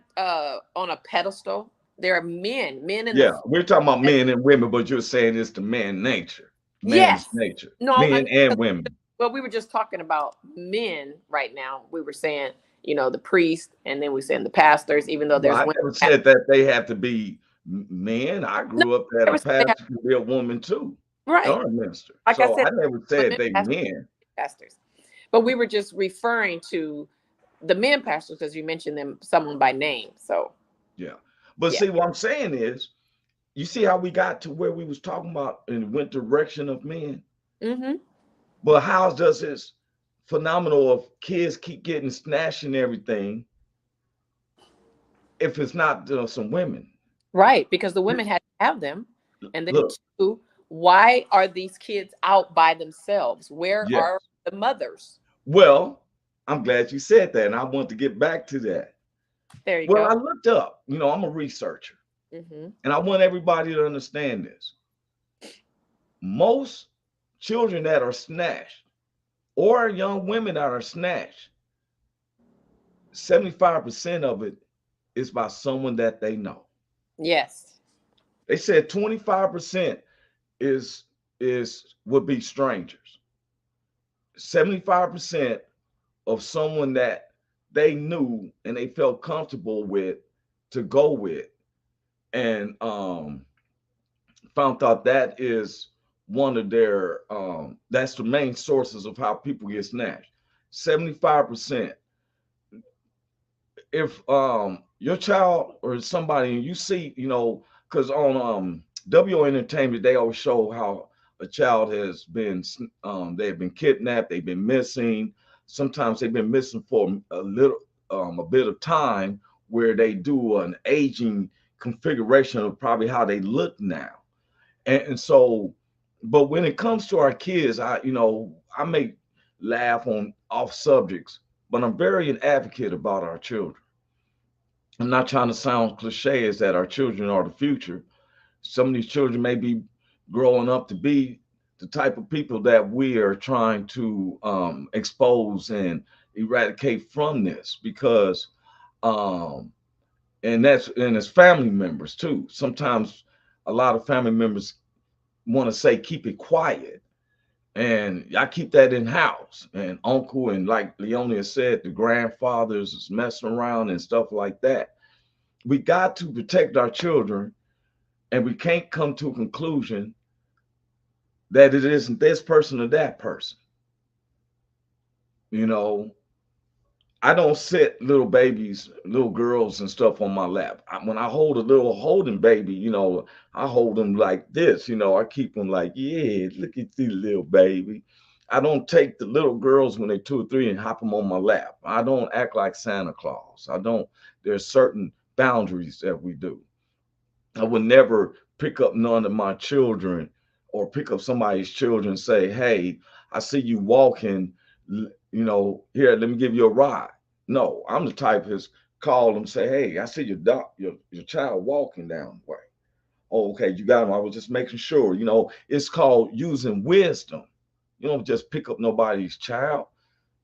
on a pedestal. They're men. Men in the. Yeah, we're talking about men and women, but you're saying it's the man nature, man's Yes. nature, No, men and women. well, we were just talking about men right now. We were saying, the priest, and then we saying the pastors, even though Well, there's I women. never said that they have to be men. I No, grew up that I a never said they have, pastor can be a woman too, right. or a minister. Like I So said, I never said women they men. pastors. But we were just referring to the men pastors because you mentioned them, someone by name. So, Yeah. But yeah. see, what I'm saying is, you see how we got to where we was talking about and went direction of men. Mm-hmm. But how does this phenomenal of kids keep getting snatched and everything if it's not some women? Right. Because the women had to have them. And then, Look, two, why are these kids out by themselves? Where yes. are the mothers? Well, I'm glad you said that, and I want to get back to that. There you Well, I go. looked up, I'm a researcher, Mm-hmm. and I want everybody to understand this. Most children that are snatched or young women that are snatched, 75% of it is by someone that they know. Yes. They said 25% would be strangers. 75% of someone that they knew and they felt comfortable with to go with. and found out that is one of their that's the main sources of how people get snatched. 75%. If your child or somebody you see, because on WO Entertainment they always show how a child has been they've been kidnapped, they've been missing. Sometimes they've been missing for a bit of time, where they do an aging configuration of probably how they look now. And so, but when it comes to our kids, I may laugh on off subjects, but I'm very an advocate about our children. I'm not trying to sound cliche as that our children are the future. Some of these children may be growing up to be the type of people that we are trying to expose and eradicate from this, because and it's family members too. Sometimes a lot of family members want to say keep it quiet, and I keep that in house. And uncle, and like Leonia said, the grandfathers is messing around and stuff like that. We got to protect our children, and we can't come to a conclusion that it isn't this person or that person. You know, I don't sit little babies, little girls and stuff on my lap. When I hold a little holding baby, I hold them like this. I keep them like, yeah, look at this little baby. I don't take the little girls when they're 2 or 3 and hop them on my lap. I don't act like Santa Claus. I don't. There's certain boundaries that we do. I would never pick up none of my children or pick up somebody's children and say, hey, I see you walking, here, let me give you a ride. No, I'm the type that's call them, say, hey, I see your child walking down the way. Oh, okay, you got him. I was just making sure, it's called using wisdom. You don't just pick up nobody's child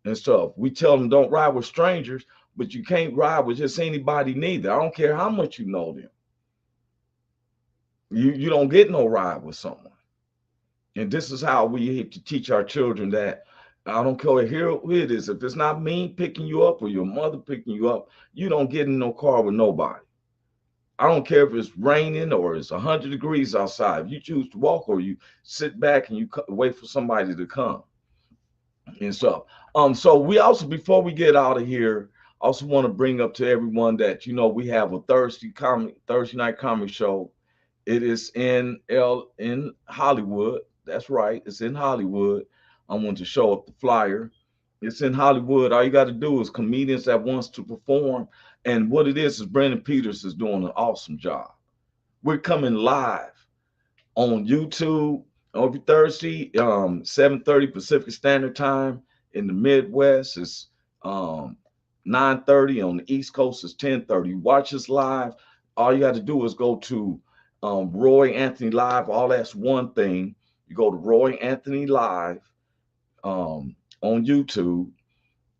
and stuff. We tell them don't ride with strangers, but you can't ride with just anybody neither. I don't care how much you know them. You don't get no ride with someone. And this is how we have to teach our children that I don't care who it is. If it's not me picking you up or your mother picking you up, you don't get in no car with nobody. I don't care if it's raining or it's 100 degrees outside. If you choose to walk, or you sit back and you wait for somebody to come and stuff. So we also, before we get out of here, also want to bring up to everyone that we have a Thursday night comedy show. It is in Hollywood. That's right. It's in Hollywood. I want to show up the flyer. It's in Hollywood. All you got to do is comedians that wants to perform. And what it is Brandon Peters is doing an awesome job. We're coming live on YouTube every Thursday, 7:30 Pacific Standard Time. In the Midwest, it's 9:30. On the East Coast, it's 10:30. Watch us live. All you got to do is go to Roy Anthony Live. All that's one thing. You go to Roy Anthony Live on YouTube.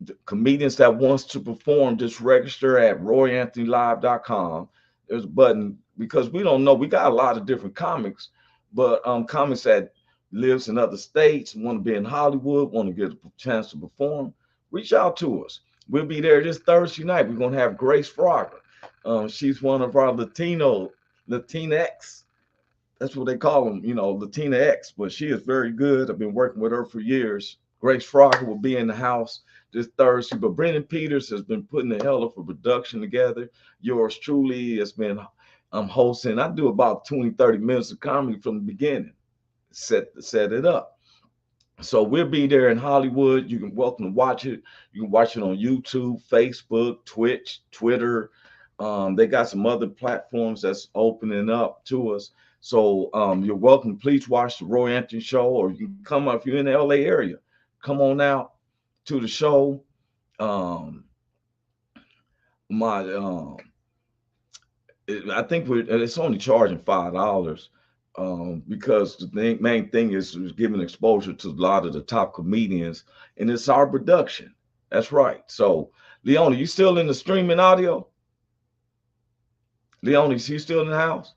The comedians that wants to perform, just register at royanthonylive.com. There's a button, because we don't know. We got a lot of different comics, but comics that lives in other states, want to be in Hollywood, want to get a chance to perform, reach out to us. We'll be there this Thursday night. We're going to have Grace Frogger. She's one of our Latinx. That's what they call them, Latina X, but she is very good. I've been working with her for years. Grace Frogger will be in the house this Thursday, but Brendan Peters has been putting the hell of a production together. Yours truly has been hosting. I do about 20-30 minutes of comedy from the beginning, set it up. So we'll be there in Hollywood. You can welcome to watch it. You can watch it on YouTube, Facebook, Twitch, Twitter. They got some other platforms that's opening up to us. So you're welcome. Please watch the Roy Anthony Show, or you can come up if you're in the LA area. Come on out to the show. I think it's only charging $5 because the main thing is giving exposure to a lot of the top comedians, and it's our production. That's right. So, Leonie, you still in the streaming audio? Leonie, is you still in the house?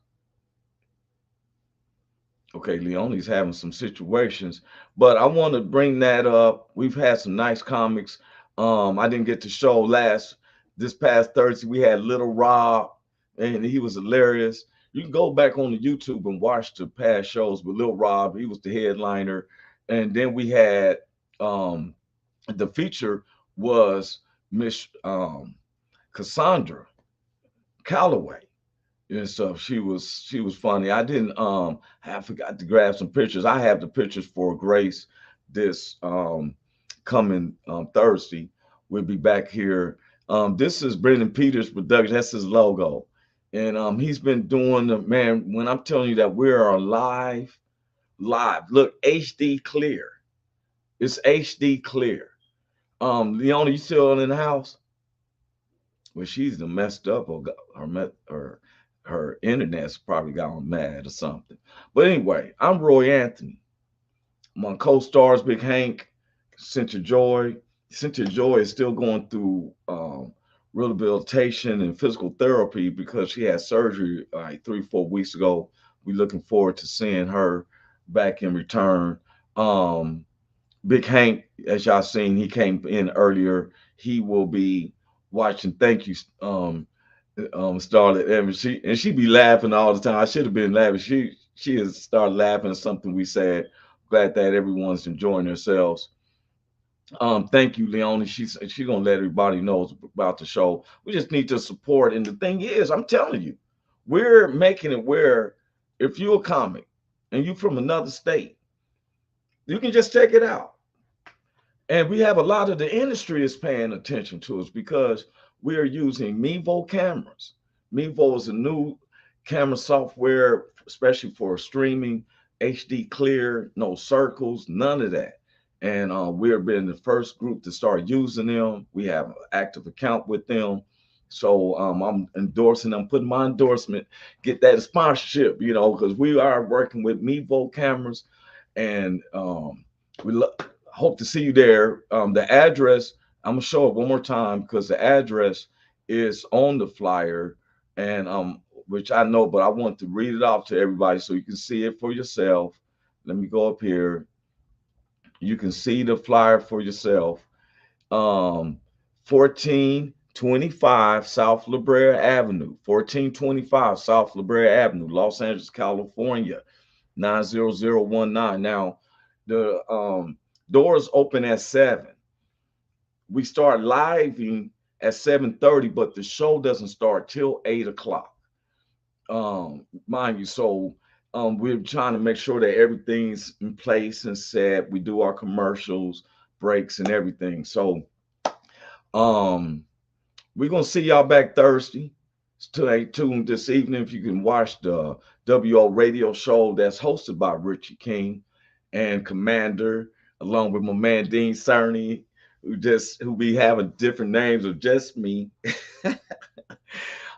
Okay, Leonie's having some situations, but I want to bring that up. We've had some nice comics. I didn't get to show this past Thursday. We had Little Rob, and he was hilarious. You can go back on the YouTube and watch the past shows with Lil Rob. He was the headliner. And then we had the feature was Miss Cassandra Calloway and stuff. She was funny. I didn't I forgot to grab some pictures. I have the pictures for Grace this coming Thursday. We'll be back here. This is Brendan Peters production. That's his logo. And he's been doing the, man, when I'm telling you that we are live. Look, HD clear. It's HD clear. Leona, you still in the house? Well, she's done messed up, or her internet's probably gone mad or something. But anyway, I'm Roy Anthony. My co-stars, Big Hank, Cynthia Joy. Cynthia Joy is still going through rehabilitation and physical therapy because she had surgery like 3-4 weeks ago. We're looking forward to seeing her back in return. Big Hank, as y'all seen, he came in earlier. He will be watching. Thank you, started, and she be laughing all the time. I should have been laughing. She has started laughing at something we said. Glad that everyone's enjoying themselves. Thank you, Leonie. She's gonna let everybody know about the show. We just need to support. And the thing is, I'm telling you, we're making it where if you're a comic and you're from another state, you can just check it out. And we have a lot of the industry is paying attention to us because we are using Mevo cameras. Mevo is a new camera software, especially for streaming, HD clear, no circles, none of that. And we've been the first group to start using them. We have an active account with them. So I'm endorsing them, putting my endorsement, get that sponsorship, you know, because we are working with Mevo cameras. And we hope to see you there. The address, I'm gonna show it one more time because the address is on the flyer, and which I know, but I want to read it off to everybody so you can see it for yourself. Let me go up here. You can see the flyer for yourself. 1425 South La Brea Avenue, 1425 South La Brea Avenue, Los Angeles, California, 90019. Now, the doors open at 7. We start living at 7:30, but the show doesn't start till 8 o'clock. Mind you, so we're trying to make sure that everything's in place and set. We do our commercials, breaks, and everything. So we're gonna see y'all back Thursday. Stay tuned this evening if you can watch the WO radio show that's hosted by Richie King and Commander, along with my man Dean Cerny, who be having different names of just me.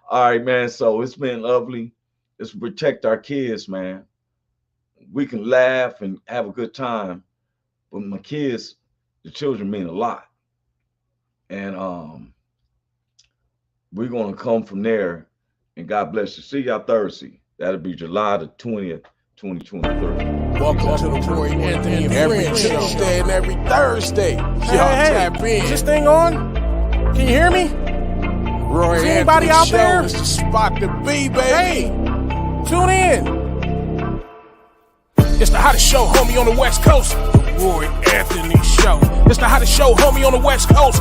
All right, man. So it's been lovely. Let's protect our kids, man. We can laugh and have a good time, but my kids, the children mean a lot. And we're gonna come from there. And God bless you. See y'all Thursday. That'll be July the 20th, 2023. Welcome to the Roy Anthony and Every Friends Show. Tuesday and every Thursday. Y'all tap in. Is this thing on? Can you hear me? Roy Is anybody Anthony out Show there? is the spot to be, baby. Hey, tune in. It's the hottest show, homie, on the West Coast. The Roy Anthony Show. It's the hottest show, homie, on the West Coast.